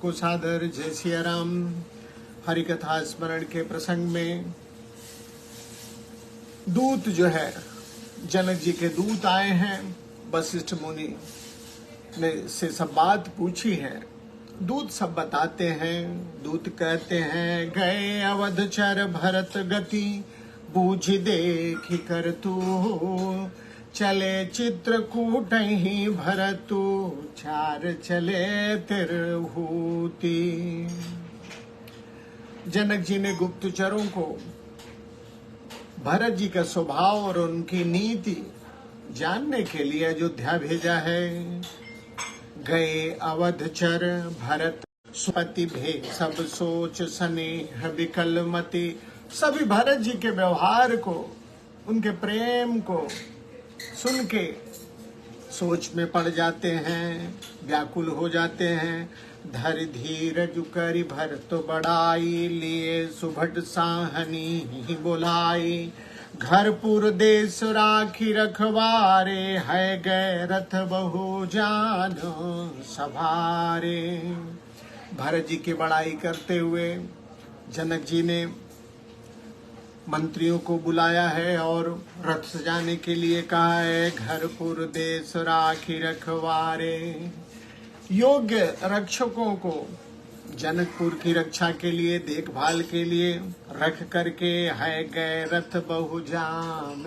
सबको सादर जय सिया राम। हरि कथा स्मरण के प्रसंग में दूत जो है, जनक जी के दूत आए हैं। वशिष्ठ मुनि ने से सब बात पूछी है। दूत सब बताते हैं। दूत कहते हैं, गए अवधचर भरत गति, बूझ देखी कर तू, चले चित्रकूट ही भरतु, चार चले तिरहूति। जनक जी ने गुप्तचरों को भरत जी का स्वभाव और उनकी नीति जानने के लिए अयोध्या भेजा है। गए अवधचर भरत सुपति भे, सब सोच स्नेह विकल मति। सभी भरत जी के व्यवहार को, उनके प्रेम को सुन के सोच में पड़ जाते हैं, व्याकुल हो जाते हैं। धर धीरज करि भरत बड़ाई, लिए सुभट साहनी बोलाई। घरपुर देश राखी रखवारे, है गए रथ बहु जान सभारे। भरत जी की बड़ाई करते हुए जनक जी ने मंत्रियों को बुलाया है और रथ सजाने के लिए कहा है। घरपुर देश राखी रखवारे, योग्य रक्षकों को जनकपुर की रक्षा के लिए, देखभाल के लिए रख करके, है गए रथ बहुजान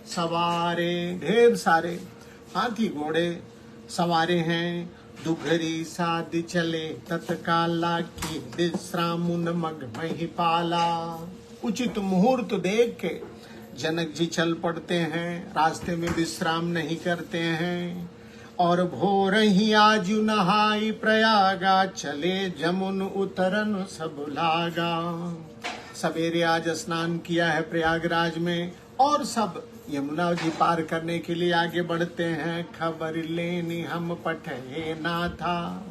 सवारे। ढेर सारे हाथी घोड़े सवारे हैं। दुघरी साध चले तत्काला की, विश्राम मग मही पाला। उचित मुहूर्त देख के जनक जी चल पड़ते हैं, रास्ते में विश्राम नहीं करते हैं। और भोर ही आजु नहाई प्रयागा, चले जमुन उतरन सब लागा। सवेरे आज स्नान किया है प्रयागराज में और सब यमुना जी पार करने के लिए आगे बढ़ते हैं। खबर लेनी हम पठे ना था।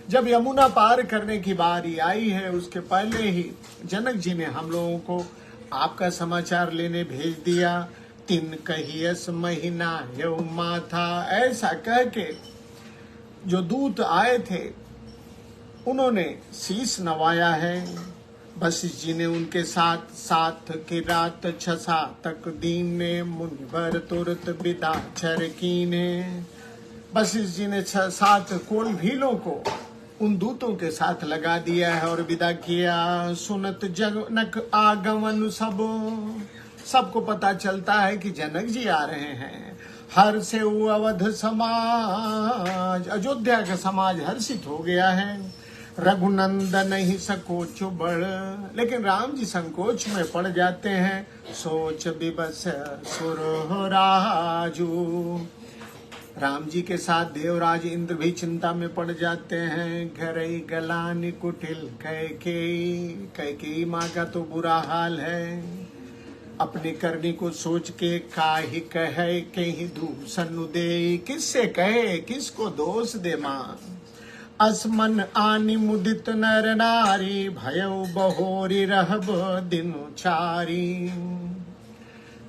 जब यमुना पार करने की बारी आई है, उसके पहले ही जनक जी ने हम लोगों को आपका समाचार लेने भेज दिया। तिन कहियस महीना यौ माथा, ऐसा कह के जो दूत आए थे उन्होंने शीश नवाया है। वशिष्ठ जी ने उनके साथ साथ की रात छसा तक दीने, मुनिवर तुरत विदा चर कीने। वशिष्ठ जी ने 7 कोल भीलों को उन दूतों के साथ लगा दिया है और विदा किया। सुनत जनक आगमन सबको पता चलता है कि जनक जी आ रहे हैं। हर से अवध समाज, अयोध्या का समाज हर्षित हो गया है। रघुनंदन ही संकोच बढ़, लेकिन राम जी संकोच में पड़ जाते हैं। सोच विबस सुर राजू, राम जी के साथ देवराज इंद्र भी चिंता में पड़ जाते हैं। घरई गलानी कुटिल कैकेयी माँ का तो बुरा हाल है। अपनी करनी को सोच के काहि कहे, कहीं दूसन दे। किससे कहे, किसको दोष दे माँ। असमन आनि मुदित नर नारी, भयउ बहोरी रहब दिनु चारी।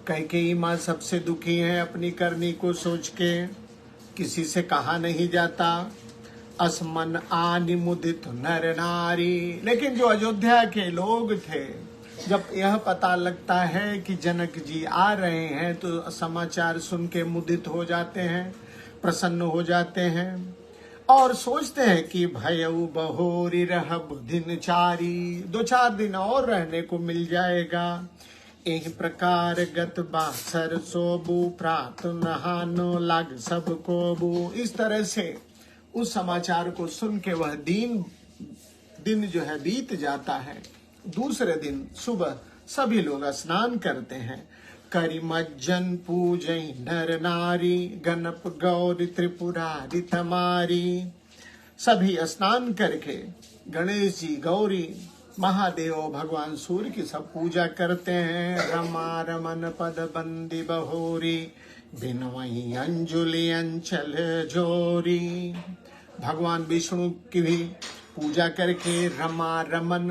कैकेयी माँ सबसे दुखी है। अपनी करनी को सोच के किसी से कहा नहीं जाता। असमन आनि मुदित नर नारी, लेकिन जो अयोध्या के लोग थे, जब यह पता लगता है कि जनक जी आ रहे हैं तो समाचार सुन के मुदित हो जाते हैं, प्रसन्न हो जाते हैं और सोचते हैं कि भयउ बहोरी रहब दिनचारी, 2-4 दिन और रहने को मिल जाएगा। एहि प्रकार गत बासर सोबू, प्रात नहानो लाग सब कोबू। इस तरह से उस समाचार को सुन के वह दिन जो है बीत जाता है। दूसरे दिन सुबह सभी लोग स्नान करते हैं। करि मज्जन पूजई नर नारी, गणप गौरी त्रिपुरारी तमारी। सभी स्नान करके गणेश जी, गौरी, महादेव, भगवान सूर्य की सब पूजा करते हैं। रमा रमन पद बंदी बहोरी, बिनवई अंजुलि अंचल जोरी। भगवान विष्णु की भी पूजा करके रमा रमन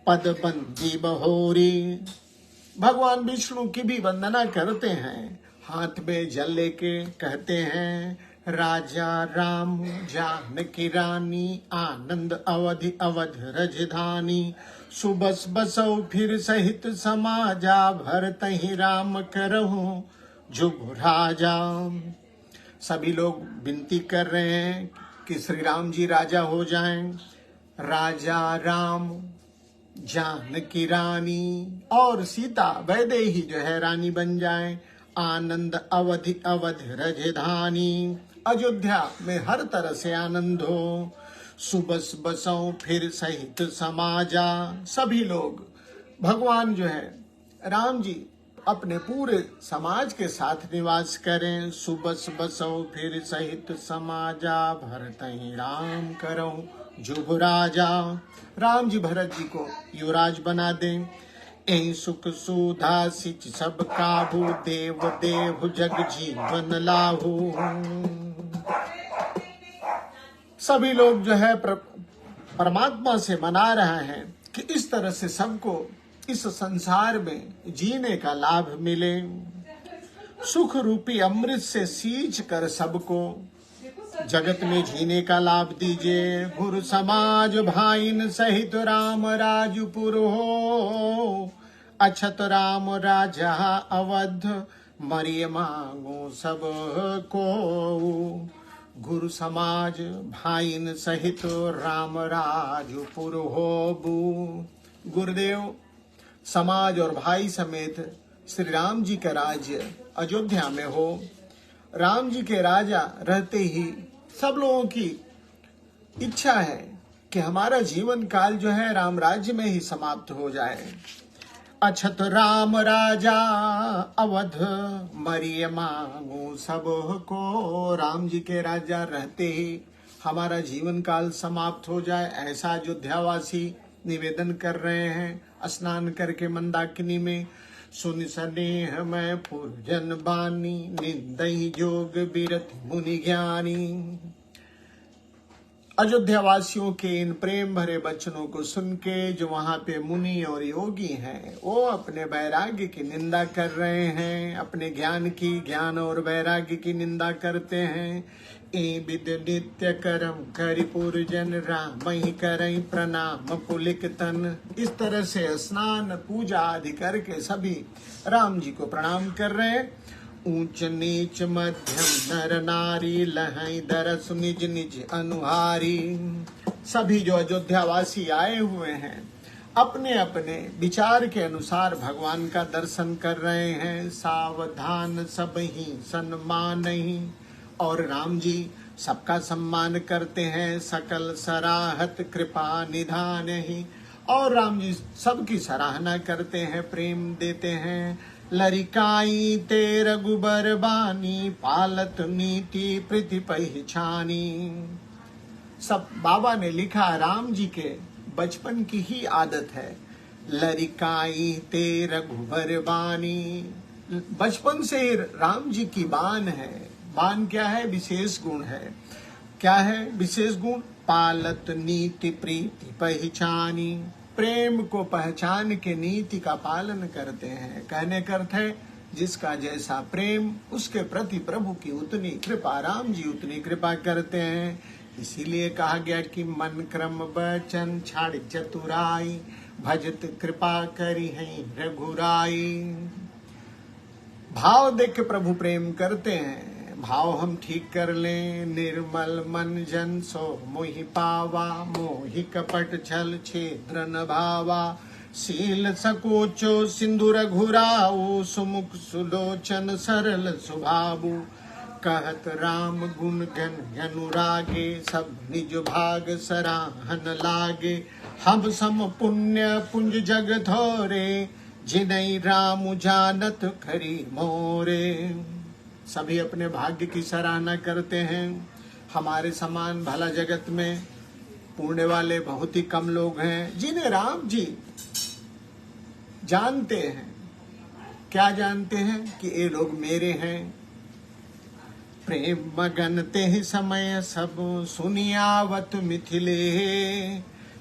पद बंदी बहोरी, भगवान विष्णु की भी वंदना करते हैं। हाथ में जल लेके कहते हैं, राजा राम जानकी रानी, आनंद अवधि अवध राजधानी। सुबस बसौ फिर सहित समाजा, भरतहि राम करहु जुग राजा। सभी लोग विनती कर रहे हैं कि श्री राम जी राजा हो जाएं। राजा राम जानकी रानी और सीता वैदेही जो है रानी बन जाएं। आनंद अवधि अवध राजधानी, अयोध्या में हर तरह से आनंद हो। सुबस बसों फिर सहित समाजा, सभी लोग भगवान जो है राम जी अपने पूरे समाज के साथ निवास करें। सुबस बसों फिर सहित समाजा, भरतहि राम करो जुग राजा। राम जी भरत जी को युवराज बना दें। ऐ सुख सुधा सिच सब काबू, देव देव जग जीवन लाहू। सभी लोग जो है परमात्मा से मना रहे हैं कि इस तरह से सबको इस संसार में जीने का लाभ मिले। सुख रूपी अमृत से सींच कर सबको जगत में जीने का लाभ दीजिए। गुरु समाज भाईन सहित राम राजपुर हो, अछत राम राजा अवध मरिय मांगो सब को। गुरु समाज भाईन सहित राम राजपुर हो बू। गुरुदेव समाज और भाई समेत श्री राम जी का राज्य अयोध्या में हो। राम जी के राजा रहते ही सब लोगों की इच्छा है कि हमारा जीवन काल जो है राम राज्य में ही समाप्त हो जाए। अछत राम राजा अवध मरिय मांगो सब को। राम जी के राजा रहते ही हमारा जीवन काल समाप्त हो जाए, ऐसा अयोध्यावासी निवेदन कर रहे हैं। स्नान करके मंदाकिनी में सुन स्नेह मैं पूर्जन बानी, निंदई जोग बिरति मुनि ज्ञानी। अयोध्या वासियों के इन प्रेम भरे वचनों को सुन के जो वहां पे मुनि और योगी हैं वो अपने वैराग्य की निंदा कर रहे हैं, अपने ज्ञान और वैराग्य की निंदा करते हैं। ए विद नित्य करम करि पूजन, राम ही करई प्रणाम पुलिक तन। इस तरह से स्नान पूजा आदि करके सभी राम जी को प्रणाम कर रहे हैं। ऊंच नीच मध्यम नर नारी, लहई दरस निज निज अनुहारी। सभी जो अयोध्या वासी आए हुए हैं अपने अपने विचार के अनुसार भगवान का दर्शन कर रहे हैं। सावधान सब ही सम्मान ही, और राम जी सबका सम्मान करते हैं। सकल सराहत कृपा निधान ही, और राम जी सबकी सराहना करते हैं, प्रेम देते हैं। लरिकाई ते रघुबर बानी, पालत नीति प्रीति पहचानी। सब बाबा ने लिखा राम जी के बचपन की ही आदत है। लरिकाई ते रघुबर बानी, बचपन से ही राम जी की बान है। बान क्या है? विशेष गुण है। क्या है विशेष गुण? पालत नीति प्रीति पहचानी, प्रेम को पहचान के नीति का पालन करते हैं। कहने का अर्थ है जिसका जैसा प्रेम उसके प्रति प्रभु की उतनी कृपा, राम जी उतनी कृपा करते हैं। इसीलिए कहा गया कि मन क्रम बचन छाड़ चतुराई, भजत कृपा करी है रघुराई। भाव देख के प्रभु प्रेम करते हैं। भाव हम ठीक कर लें। निर्मल मन जन सो मोहि पावा, मोहि कपट छल छेद्र न भावा। शील सकोचो सिंधु रघुराऊ, सुमुख सुलोचन सरल सुभाबु। कहत राम गुण गण अनुरागे, सब निज भाग सराहन लागे। हम सम पुण्य पुंज जग थोरे, जिनई राम जानत खरी मोरे। सभी अपने भाग्य की सराहना करते हैं। हमारे समान भला जगत में पुण्य वाले बहुत ही कम लोग हैं जिन्हें राम जी जानते हैं। क्या जानते हैं? कि ये लोग मेरे हैं। प्रेम मगन ते समय सब, सुनियावत मिथिले।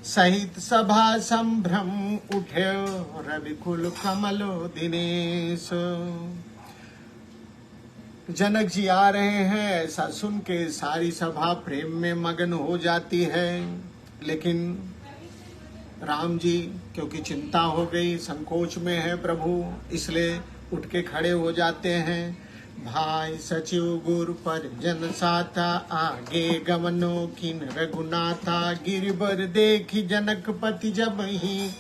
सहित सभा संभ्रम उठे, रविकुल कमलो दिनेश। जनक जी आ रहे हैं ऐसा सुन के सारी सभा प्रेम में मगन हो जाती है। लेकिन राम जी क्योंकि चिंता हो गई, संकोच में है प्रभु, इसलिए उठ के खड़े हो जाते हैं। भाई सचिव गुर पर जन साथा, आगे गमनो किन रघुनाथा। गिरिबर देखी जनकपति जब ही,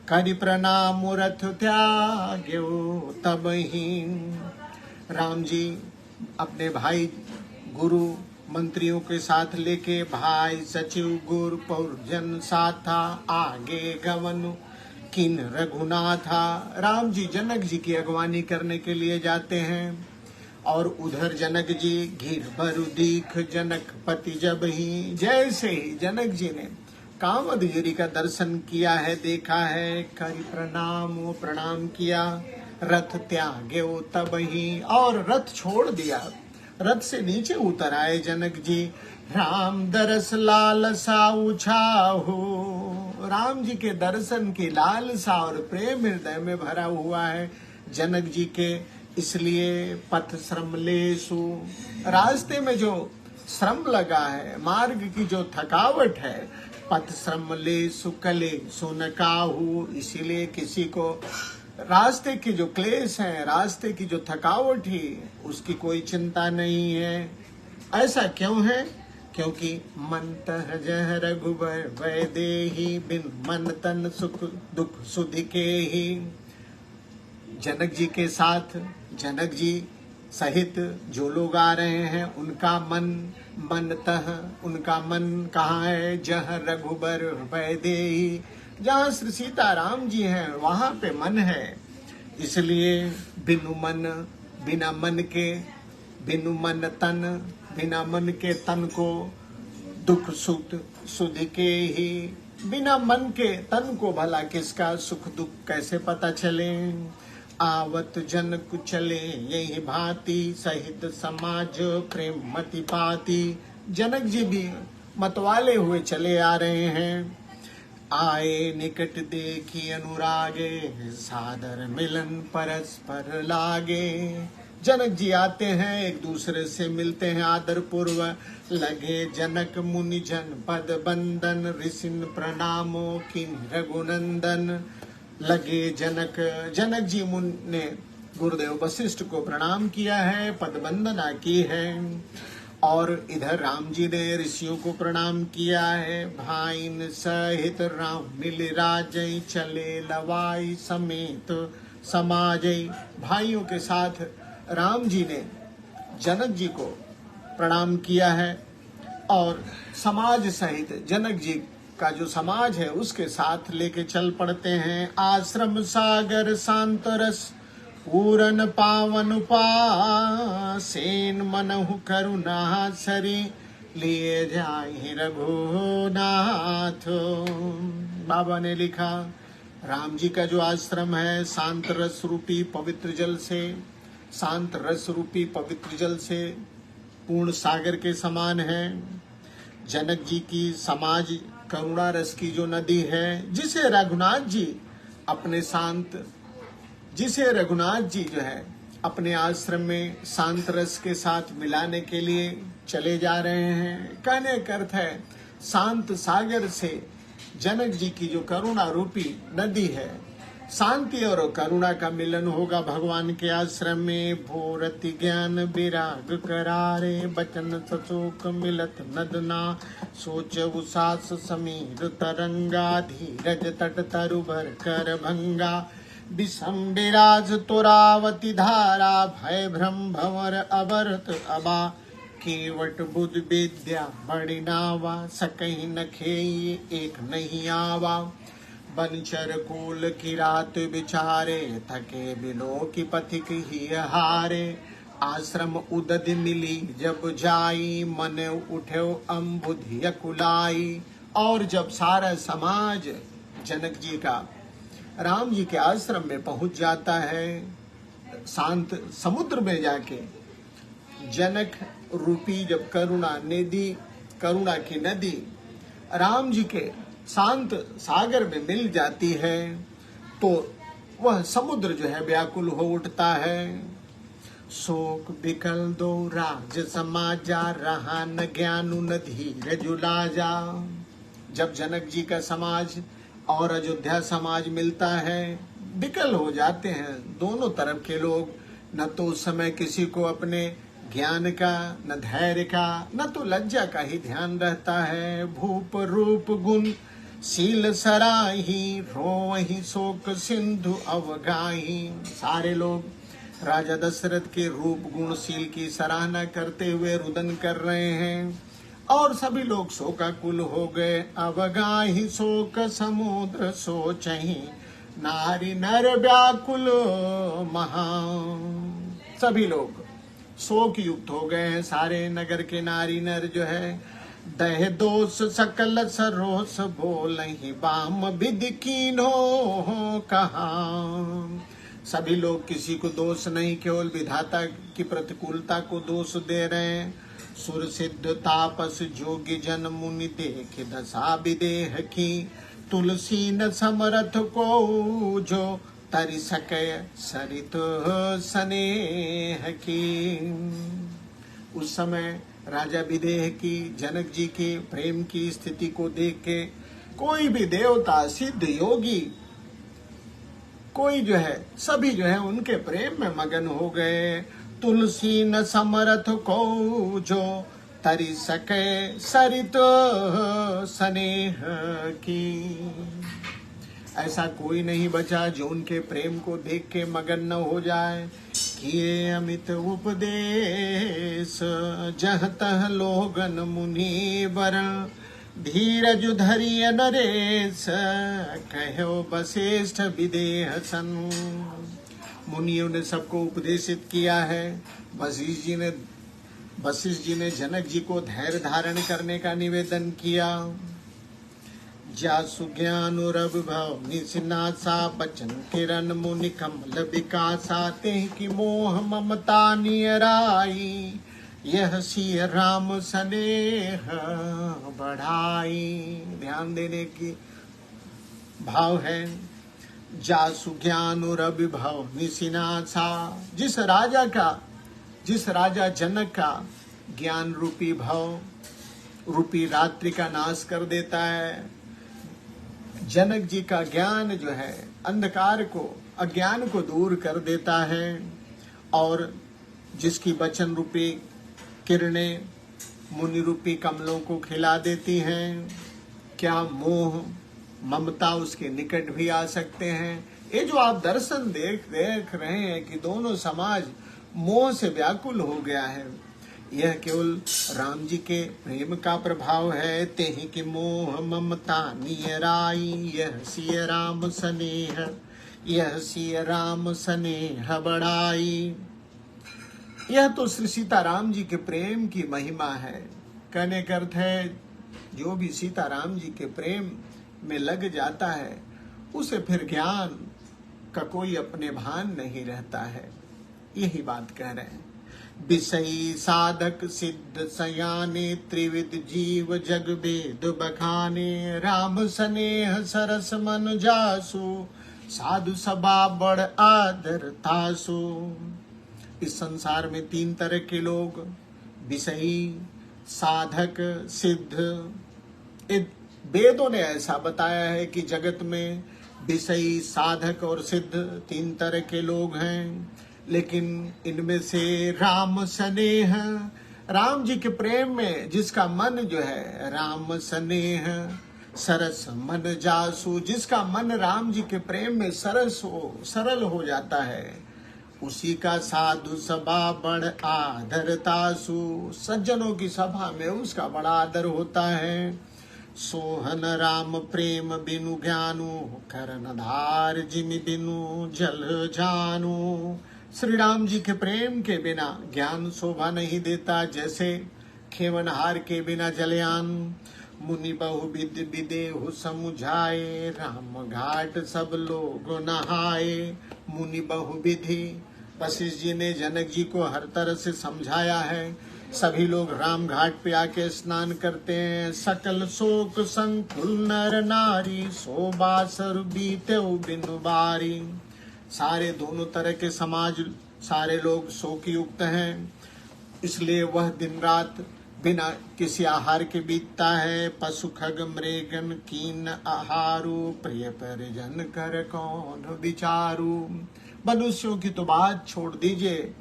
करि प्रणाम रथ त्याग्यो तब ही। राम जी अपने भाई गुरु मंत्रियों के साथ लेके भाई सचिव गुर पर जन साथा, आगे गमन किन रघुनाथा। राम जी जनक जी की अगवानी करने के लिए जाते हैं और उधर जनक जी घिर बरु दीख जनकपति जब ही। जैसे ही जनक जी ने कामदगिरी का दर्शन किया है, देखा है, करि प्रणाम किया, रथ त्याग्यो तब ही, और रथ छोड़ दिया, रथ से नीचे उतर आए जनक जी। राम दरस लालसा उछाहू, राम जी के दर्शन की लालसा और प्रेम हृदय में भरा हुआ है जनक जी के, इसलिए पथ श्रम लेसु, रास्ते में जो श्रम लगा है, मार्ग की जो थकावट है, पथ श्रम लेसु कले सुनकाहू, इसीलिए किसी को रास्ते की जो क्लेश है, रास्ते की जो थकावट ही, उसकी कोई चिंता नहीं है। ऐसा क्यों है? क्योंकि मन तह जह रघुबर वै देहि, बिन मन तन सुख दुख सुधि के ही। जनक जी के साथ, जनक जी सहित जो लोग आ रहे हैं, उनका मन तह, उनका मन कहाँ है? जह रघुबर वै देहि, जहाँ श्री सीताराम जी हैं वहां पे मन है। इसलिए बिनु मन, बिना मन के, बिनु मन तन, बिना मन के तन को दुख सुख सुध के ही। बिना मन के तन को भला किसका सुख दुख कैसे पता चले? आवत जनक चले यही भांति, सहित समाज प्रेम मति पाती। जनक जी भी मतवाले हुए चले आ रहे हैं। आए निकट देखी अनुरागे, सादर मिलन परस्पर लागे। जनक जी आते हैं, एक दूसरे से मिलते हैं आदर पूर्व। लगे जनक मुनि जन पद बंदन, ऋषिन प्रणामो किन रघुनंदन। लगे जनक जी मुनि ने गुरुदेव वशिष्ठ को प्रणाम किया है, पद वंदना की है। और इधर राम जी ने ऋषियों को प्रणाम किया है। भाइन सहित राम मिल राजई, चले लवाई समेत समाजई। भाइयों के साथ राम जी ने जनक जी को प्रणाम किया है और समाज सहित जनक जी का जो समाज है उसके साथ लेके चल पड़ते हैं। आश्रम सागर शांत रस, पूरन पावन उपासेन, मनहु करुणा सरी, लिए जाहि रघुनाथ। बाबा ने लिखा, राम जी का जो आश्रम है शांत रस रूपी पवित्र जल से, शांत रस रूपी पवित्र जल से पूर्ण सागर के समान है। जनक जी की समाज करुणा रस की जो नदी है, जिसे रघुनाथ जी जो है अपने आश्रम में शांत रस के साथ मिलाने के लिए चले जा रहे हैं। कहने का अर्थ है शांत सागर से जनक जी की जो करुणा रूपी नदी है, शांति और करुणा का मिलन होगा भगवान के आश्रम में। भोरति ज्ञान विराग करारे, बचन सशोक मिलत नदना, सोच उसास समीर तरंगा, धीरज तट तरु भर कर भंगा। विषम विराज तुरावती धारा, भय भ्रम भंवर अवर्त अबा, केवट बुध विद्या बड़ी नावा, सकही न खेई एक नहीं आवा। बनचर कूल की रात बिचारे, थके बिलो की पथिक ही हारे। आश्रम उदद मिली जब जाई, मन उठे अम्बुधि कुलाई। और जब सारा समाज जनक जी का राम जी के आश्रम में पहुंच जाता है, शांत समुद्र में जाके जनक रूपी जब करुणा की नदी राम जी के शांत सागर में मिल जाती है, तो वह समुद्र जो है व्याकुल हो उठता है। शोक बिकल दो राज समाजा, रहा न ज्ञानु न धीरज लाजा। जब जनक जी का समाज और अयोध्या समाज मिलता है, बिकल हो जाते हैं दोनों तरफ के लोग। न तो उस समय किसी को अपने ज्ञान का, न धैर्य का, न तो लज्जा का ही ध्यान रहता है। भूप रूप गुण शील सराही, रोहि शोक सिंधु अवगाही। सारे लोग राजा दशरथ के रूप गुण शील की सराहना करते हुए रुदन कर रहे हैं और सभी लोग शोकाकुल हो गए। अवगाही शोक समुद्र सोचहि, नारी नर व्याकुल महा। सभी लोग शोक युक्त हो गए हैं। सारे नगर के नारी नर जो है, दह दोष सकल सरोस बोलहि, बाम विधि कीन्हो कहा। सभी लोग किसी को दोष नहीं, केवल विधाता की प्रतिकूलता को दोष दे रहे हैं। सुर सिद्ध तापस जोगी जन मुनि, देख दशा विदेह की, तुलसी न समरथ को जो तरि सके सरित स्नेह की। उस समय राजा विदेह की, जनक जी के प्रेम की स्थिति को देख के कोई भी देवता, सिद्ध, योगी, कोई जो है, सभी जो है उनके प्रेम में मगन हो गए। तुलसी न समरथ को जो तरि सके सरित स्नेह की। ऐसा कोई नहीं बचा जो उनके प्रेम को देख के मगन न हो जाए। किए अमित उपदेश, जह तह लोगन मुनि वरण, धीरज धरिय नरेश, कहो वशिष्ठ विदेह सन। मुनियों ने सबको उपदेशित किया है। वशिष्ठ जी ने जनक जी को धैर्य धारण करने का निवेदन किया। जासु ज्ञान रविभव निसिनासा, बचन किरण मुनि कमल विकासा, तेह की मोह ममता नियराई, यह सिय राम स्नेह बढ़ाई। ध्यान देने की भाव है। जासु ज्ञान रविभव निसिनासा, जिस राजा जनक का ज्ञान रूपी भव रूपी रात्रि का नाश कर देता है। जनक जी का ज्ञान जो है अंधकार को, अज्ञान को दूर कर देता है और जिसकी वचन रूपी किरणें मुनि रूपी कमलों को खिला देती हैं। क्या मोह ममता उसके निकट भी आ सकते हैं। ये जो आप दर्शन देख रहे हैं कि दोनों समाज मोह से व्याकुल हो गया है, यह केवल राम जी के प्रेम का प्रभाव है। तेहि की मोह ममता नियराई, यह सिय राम स्नेह, यह सिय राम स्नेह बढ़ाई। यह तो श्री सीताराम जी के प्रेम की महिमा है। कहने का अर्थ है, जो भी सीताराम जी के प्रेम में लग जाता है उसे फिर ज्ञान का कोई अपने भान नहीं रहता है। यही बात कह रहे हैं। विषयी साधक सिद्ध सयाने, त्रिविध जीव जग भेद बखाने, राम स्नेह सरस मन जासु, साधु सभा बड़ आदर तासु। इस संसार में तीन तरह के लोग, विषयी, साधक, सिद्ध। वेदों ने ऐसा बताया है कि जगत में विषयी, साधक और सिद्ध तीन तरह के लोग हैं। लेकिन इनमें से राम स्नेह, राम जी के प्रेम में जिसका मन जो है, राम स्नेह सरस मन जासु, जिसका मन राम जी के प्रेम में सरल हो जाता है, उसी का साधु सभा बड़ आदर तासु, सज्जनों की सभा में उसका बड़ा आदर होता है। सोहन राम प्रेम बिनु ज्ञानु, करन धार जिमि बिनु जल जानु। श्री राम जी के प्रेम के बिना ज्ञान शोभा नहीं देता, जैसे खेवनहार के बिना जलयान। मुनि बहुविध विदेहु समुझाए, राम घाट सब लोग नहाए। मुनि बहुविधि, वशिष्ठ जी ने जनक जी को हर तरह से समझाया है। सभी लोग राम घाट पे आके स्नान करते हैं। सकल शोक संकुल नर नारी, शोभा सर बीते बिनु बारी। सारे दोनों तरह के सारे लोग शोक युक्त हैं, इसलिए वह दिन रात बिना किसी आहार के बीतता है। पशु खग मृगन कीन आहारू, प्रिय परिजन कर कौन विचारू। मनुष्यों की तो बात छोड़ दीजिए,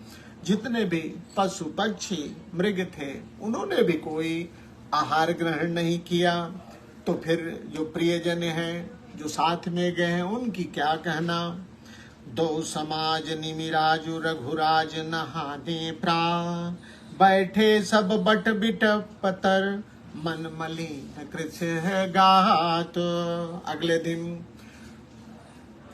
जितने भी पशु पक्षी मृग थे उन्होंने भी कोई आहार ग्रहण नहीं किया। तो फिर जो प्रियजन हैं, जो साथ में गए हैं, उनकी क्या कहना। दो समाज निमिराजु रघुराज नहाने प्राण, बैठे सब बट बिट पतर, मन मलिन कृष है गात। अगले दिन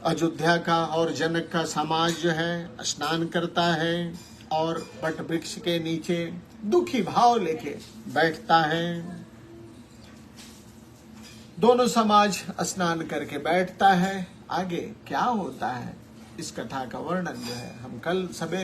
अयोध्या का और जनक का समाज जो है स्नान करता है और बट वृक्ष के नीचे दुखी भाव लेके बैठता है। दोनों समाज स्नान करके बैठता है। आगे क्या होता है इस कथा का वर्णन जो है हम कल सवेरे